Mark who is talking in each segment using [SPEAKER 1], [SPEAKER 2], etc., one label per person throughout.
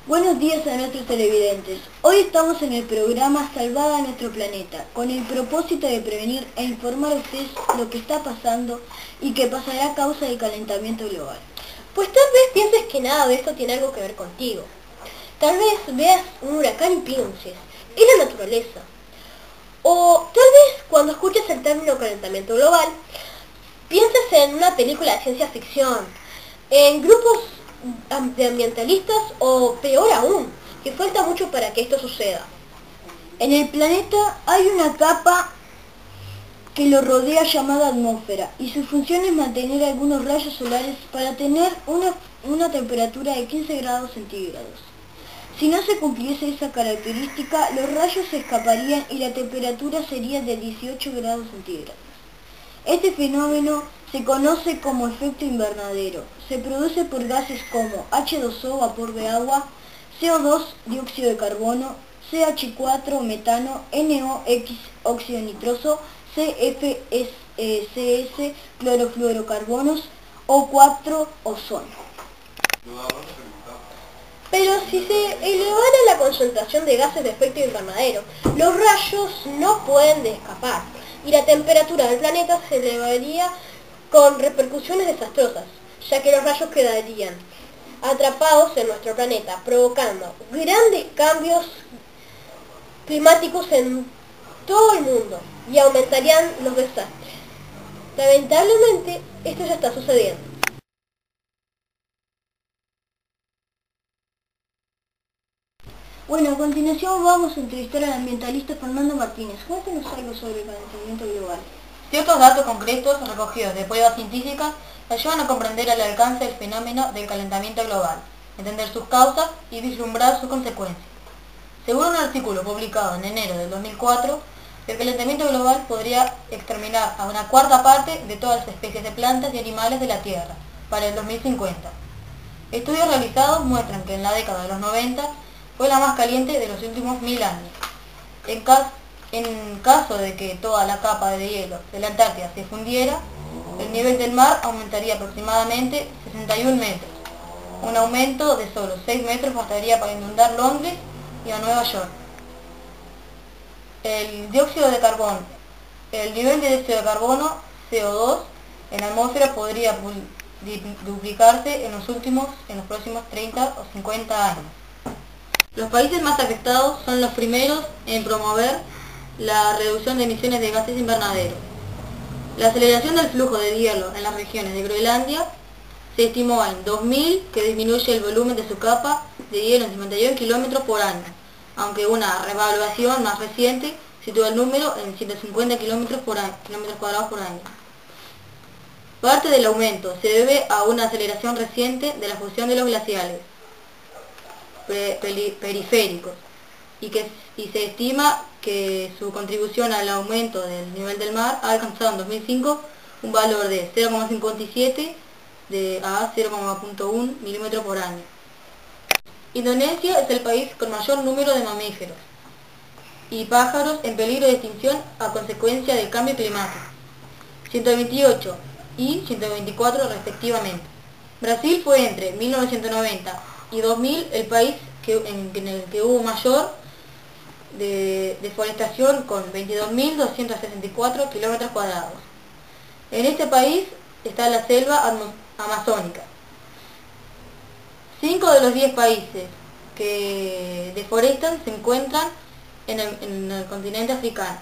[SPEAKER 1] Buenos días a nuestros televidentes. Hoy estamos en el programa Salvada Nuestro Planeta, con el propósito de prevenir e informar a ustedes lo que está pasando y que pasará a causa del calentamiento global.
[SPEAKER 2] Pues tal vez pienses que nada de esto tiene algo que ver contigo. Tal vez veas un huracán y pienses, es la naturaleza. O tal vez cuando escuches el término calentamiento global, pienses en una película de ciencia ficción, en grupos de ambientalistas o peor aún, que falta mucho para que esto suceda.
[SPEAKER 1] En el planeta hay una capa que lo rodea llamada atmósfera y su función es mantener algunos rayos solares para tener una temperatura de 15 grados centígrados. Si no se cumpliese esa característica, los rayos se escaparían y la temperatura sería de 18 grados centígrados. Este fenómeno se conoce como efecto invernadero. Se produce por gases como H2O, vapor de agua, CO2, dióxido de carbono, CH4, metano, NOx, óxido nitroso, CFCS, clorofluorocarbonos, O4, ozono.
[SPEAKER 2] Pero si se elevara la concentración de gases de efecto invernadero, los rayos no pueden escapar y la temperatura del planeta se elevaría con repercusiones desastrosas, ya que los rayos quedarían atrapados en nuestro planeta, provocando grandes cambios climáticos en todo el mundo y aumentarían los desastres. Lamentablemente, esto ya está sucediendo.
[SPEAKER 1] Bueno, a continuación vamos a entrevistar al ambientalista Fernando Martínez. Cuéntanos algo sobre el calentamiento global.
[SPEAKER 3] Ciertos datos concretos recogidos de pruebas científicas ayudan a comprender el alcance del fenómeno del calentamiento global, entender sus causas y vislumbrar sus consecuencias. Según un artículo publicado en enero del 2004, el calentamiento global podría exterminar a una cuarta parte de todas las especies de plantas y animales de la Tierra para el 2050. Estudios realizados muestran que en la década de los 90 fue la más caliente de los últimos 1000 años. En caso de que toda la capa de hielo de la Antártida se fundiera, el nivel del mar aumentaría aproximadamente 61 metros. Un aumento de solo 6 metros bastaría para inundar Londres y a Nueva York. El dióxido de carbono. El nivel de dióxido de carbono, CO2, en la atmósfera podría duplicarse en los próximos 30 o 50 años. Los países más afectados son los primeros en promover la reducción de emisiones de gases invernaderos. La aceleración del flujo de hielo en las regiones de Groenlandia se estimó en 2000 que disminuye el volumen de su capa de hielo en 51 kilómetros por año, aunque una reevaluación más reciente sitúa el número en 150 kilómetros cuadrados por año. Parte del aumento se debe a una aceleración reciente de la fusión de los glaciares periféricos y se estima que su contribución al aumento del nivel del mar ha alcanzado en 2005 un valor de 0,57 a 0,1 milímetros por año. Indonesia es el país con mayor número de mamíferos y pájaros en peligro de extinción a consecuencia del cambio climático, 128 y 124 respectivamente. Brasil fue entre 1990 y 2000 el país en el que hubo mayor deforestación con 22.264 kilómetros cuadrados. En este país está la selva amazónica. 5 de los 10 países que deforestan se encuentran en el continente africano.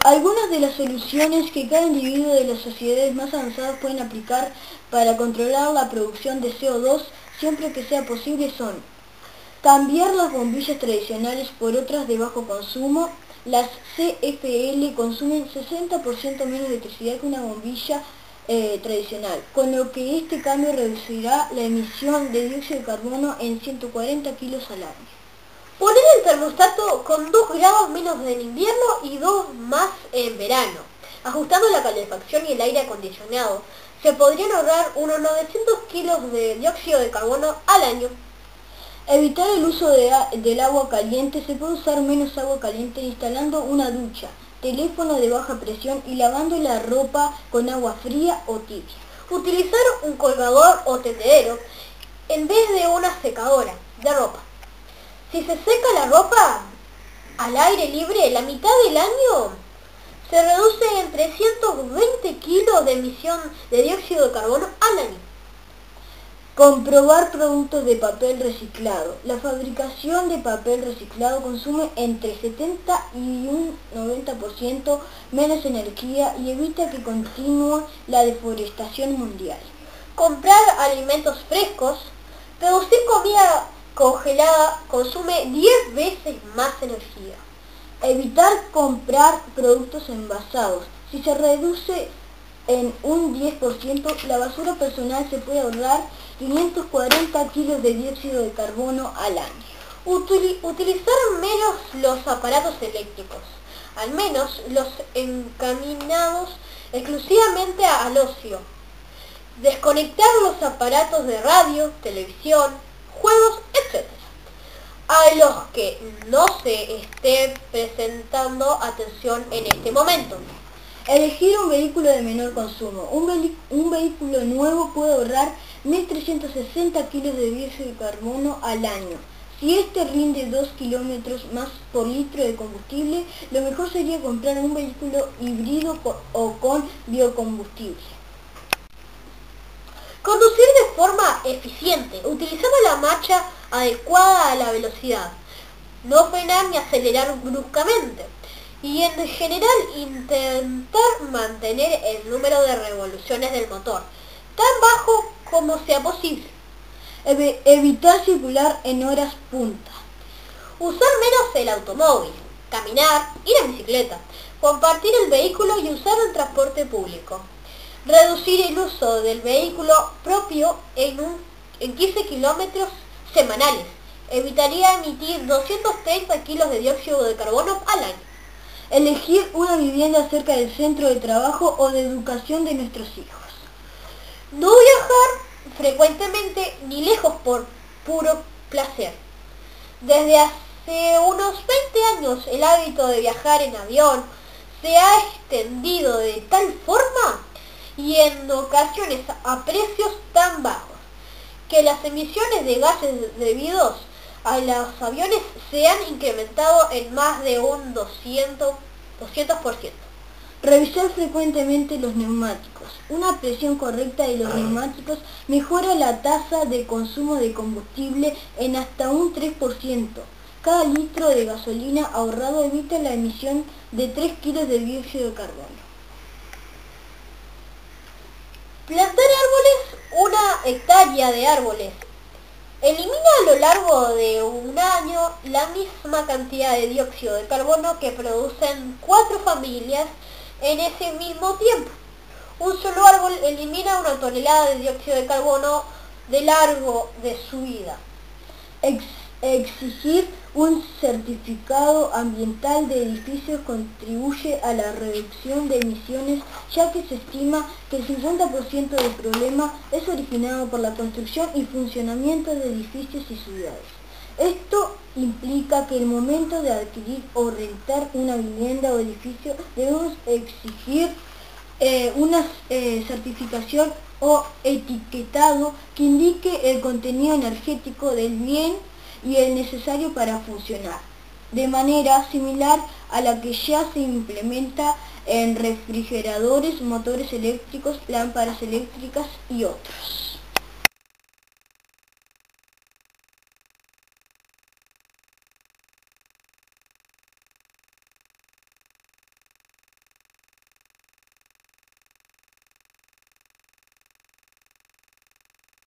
[SPEAKER 1] Algunas de las soluciones que cada individuo de las sociedades más avanzadas pueden aplicar para controlar la producción de CO2 siempre que sea posible son cambiar las bombillas tradicionales por otras de bajo consumo, Las CFL consumen 60% menos electricidad que una bombilla tradicional, con lo que este cambio reducirá la emisión de dióxido de carbono en 140 kilos al año.
[SPEAKER 2] Poner el termostato con 2 grados menos en invierno y 2 más en verano. Ajustando la calefacción y el aire acondicionado, se podrían ahorrar unos 900 kilos de dióxido de carbono al año.
[SPEAKER 1] Evitar el uso del agua caliente. Se puede usar menos agua caliente instalando una ducha, teléfono de baja presión y lavando la ropa con agua fría o tibia.
[SPEAKER 2] Utilizar un colgador o tendedero en vez de una secadora de ropa. Si se seca la ropa al aire libre, la mitad del año se reduce en 320 kilos de emisión de dióxido de carbono al año.
[SPEAKER 1] Comprobar productos de papel reciclado. La fabricación de papel reciclado consume entre 70 y un 90% menos energía y evita que continúe la deforestación mundial.
[SPEAKER 2] Comprar alimentos frescos. Producir comida congelada consume 10 veces más energía.
[SPEAKER 1] Evitar comprar productos envasados. Si se reduce en un 10%, la basura personal se puede ahorrar 540 kilos de dióxido de carbono al año.
[SPEAKER 2] Utilizar menos los aparatos eléctricos, al menos los encaminados exclusivamente al ocio. Desconectar los aparatos de radio, televisión, juegos, etc. a los que no se esté prestando atención en este momento.
[SPEAKER 1] Elegir un vehículo de menor consumo. Un vehículo nuevo puede ahorrar 1.360 kilos de dióxido de carbono al año. Si este rinde 2 kilómetros más por litro de combustible, lo mejor sería comprar un vehículo híbrido o con biocombustible.
[SPEAKER 2] Conducir de forma eficiente, utilizando la marcha adecuada a la velocidad. No frenar ni acelerar bruscamente. Y en general intentar mantener el número de revoluciones del motor tan bajo como sea posible.
[SPEAKER 1] Evitar circular en horas punta.
[SPEAKER 2] Usar menos el automóvil, caminar, ir en bicicleta, compartir el vehículo y usar el transporte público. Reducir el uso del vehículo propio en 15 kilómetros semanales. Evitaría emitir 230 kilos de dióxido de carbono al año.
[SPEAKER 1] Elegir una vivienda cerca del centro de trabajo o de educación de nuestros hijos.
[SPEAKER 2] No viajar frecuentemente ni lejos por puro placer. Desde hace unos 20 años el hábito de viajar en avión se ha extendido de tal forma y en ocasiones a precios tan bajos que las emisiones de gases debidos a los aviones se han incrementado en más de un 200%.
[SPEAKER 1] Revisar frecuentemente los neumáticos. Una presión correcta de los neumáticos mejora la tasa de consumo de combustible en hasta un 3%. Cada litro de gasolina ahorrado evita la emisión de 3 kilos de dióxido de carbono.
[SPEAKER 2] Plantar árboles, 1 hectárea de árboles. Elimina a lo largo de un año la misma cantidad de dióxido de carbono que producen 4 familias en ese mismo tiempo. Un solo árbol elimina 1 tonelada de dióxido de carbono de largo de su vida.
[SPEAKER 1] Exigir un certificado ambiental de edificios contribuye a la reducción de emisiones, ya que se estima que el 50% del problema es originado por la construcción y funcionamiento de edificios y ciudades. Esto implica que al momento de adquirir o rentar una vivienda o edificio debemos exigir una certificación o etiquetado que indique el contenido energético del bien y el necesario para funcionar, de manera similar a la que ya se implementa en refrigeradores, motores eléctricos, lámparas eléctricas y otros.